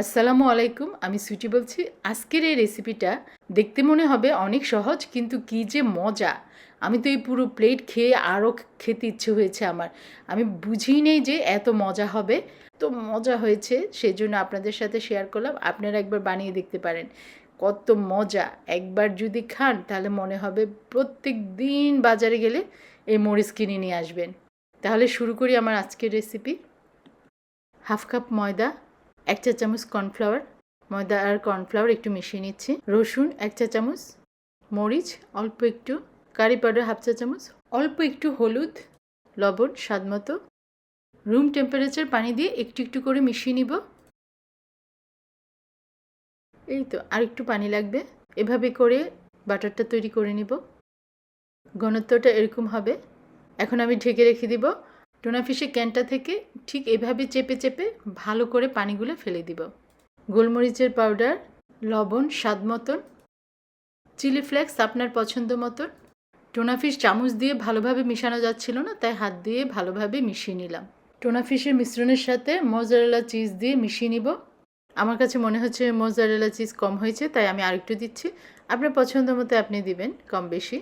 আসসালামু আলাইকুম, আমি সুইটি বলছি। আজকের এই রেসিপিটা দেখতে মনে হবে অনেক সহজ, কিন্তু কী যে মজা! আমি তো এই পুরো প্লেট খেয়ে আরও খেতে ইচ্ছে হয়েছে আমার। আমি বুঝিই নেই যে এত মজা হবে। তো মজা হয়েছে, সেই জন্য আপনাদের সাথে শেয়ার করলাম। আপনারা একবার বানিয়ে দেখতে পারেন, কত মজা! একবার যদি খান তাহলে মনে হবে প্রত্যেক দিন বাজারে গেলে এই মরিচ কিনে নিয়ে আসবেন। তাহলে শুরু করি আমার আজকের রেসিপি। হাফ কাপ ময়দা, 1 চা চামচ কর্নফ্লাওয়ার, ময়দা আর কর্নফ্লাওয়ার একটু মিশিয়ে নিচ্ছি। রসুন 1 চা চামচ, মরিচ অল্প একটু, কারি পাউডার হাফ চা চামচ, অল্প একটু হলুদ, লবণ স্বাদ মতো। রুম টেম্পারেচার পানি দিয়ে একটু একটু করে মিশিয়ে নিব। এই তো, আর একটু পানি লাগবে। এভাবে করে বাটারটা তৈরি করে নিব। ঘনত্বটা এরকম হবে। এখন আমি ঢেকে রেখে দিব। টুনা ফিশের ক্যানটা থেকে ঠিক এভাবে চেপে চেপে ভালো করে পানিগুলো ফেলে দিব। গোলমরিচের পাউডার, লবণ স্বাদ মতন, চিলি ফ্লেক্স আপনার পছন্দ মতন। টুনা ফিশ চামচ দিয়ে ভালোভাবে মিশানো যাচ্ছিল না, তাই হাত দিয়ে ভালোভাবে মিশিয়ে নিলাম। টুনা ফিশের মিশ্রণের সাথে মোজারেলা চিজ দিয়ে মিশিয়ে নিব। আমার কাছে মনে হচ্ছে মোজারেলা চিজ কম হয়েছে, তাই আমি আরেকটু দিচ্ছি। আপনার পছন্দ মতো আপনি দিবেন কম বেশি।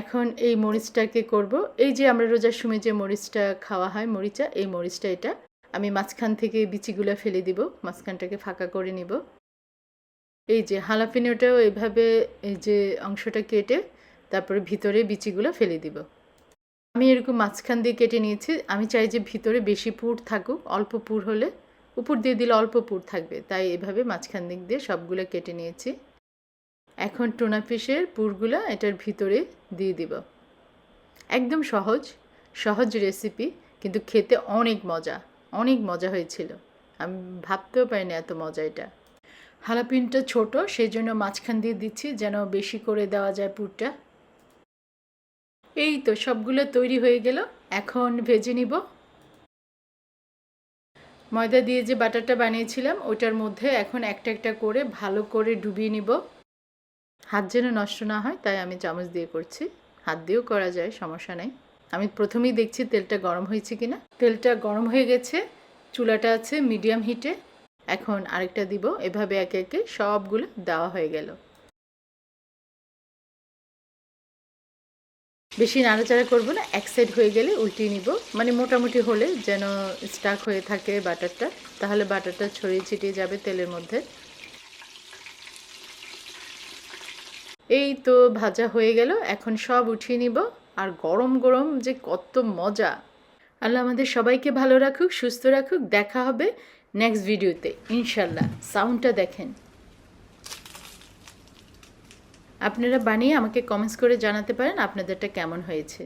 এখন এই মরিচটাকে করব, এই যে আমরা রোজার সময় যে মরিচটা খাওয়া হয় মরিচা, এই মরিচটা এটা আমি মাঝখান থেকে বিচিগুলো ফেলে দিব, মাঝখানটাকে ফাঁকা করে নিব। এই যে হালাপিনোটাও এভাবে এই যে অংশটা কেটে তারপরে ভিতরে বিচিগুলো ফেলে দিব। আমি এরকম মাঝখান দিয়ে কেটে নিয়েছি। আমি চাই যে ভিতরে বেশি পুর থাকুক, অল্প পুর হলে উপর দিয়ে দিলে অল্প পুর থাকবে, তাই এভাবে মাঝখান দিক দিয়ে সবগুলো কেটে নিয়েছি। এখন টুনা ফিশের পুরগুলো এটার ভিতরে দিয়ে দিব। একদম সহজ সহজ রেসিপি, কিন্তু খেতে অনেক মজা, অনেক মজা হয়েছিল। আমি ভাবতেও পারিনি এত মজা এটা। হালাপিনটা ছোট, সেই জন্য মাঝখান দিয়ে দিচ্ছি যেন বেশি করে দেওয়া যায় পুরটা। এই তো সবগুলো তৈরি হয়ে গেল, এখন ভেজে নিব। ময়দা দিয়ে যে বাটারটা বানিয়েছিলাম ওটার মধ্যে এখন একটা একটা করে ভালো করে ডুবিয়ে নিব। হাত যেন নষ্ট না হয়, তাই আমি চামচ দিয়ে করছি। হাত দিয়েও করা যায়, সমস্যা নেই। আমি প্রথমেই দেখছি তেলটা গরম হয়েছে কিনা। তেলটা গরম হয়ে গেছে, চুলাটা আছে মিডিয়াম হিটে। এখন আরেকটা দিব। এভাবে একে একে সবগুলো দেওয়া হয়ে গেল। বেশি নাড়াচাড়া করব না, এক সাইড হয়ে গেলে উল্টিয়ে নিব। মানে মোটামুটি হলে যেন স্টাক হয়ে থাকে বাটারটা, তাহলে বাটারটা ছড়িয়ে ছিটিয়ে যাবে তেলের মধ্যে। এই তো ভাজা হয়ে গেল, এখন সব উঠিয়ে নিব। আর গরম গরম যে কত মজা! আল্লাহ আমাদের সবাইকে ভালো রাখুক, সুস্থ রাখুক। দেখা হবে নেক্সট ভিডিওতে ইনশাল্লাহ। সাউন্ডটা দেখেন। আপনারা বানিয়ে আমাকে কমেন্টস করে জানাতে পারেন আপনাদেরটা কেমন হয়েছে।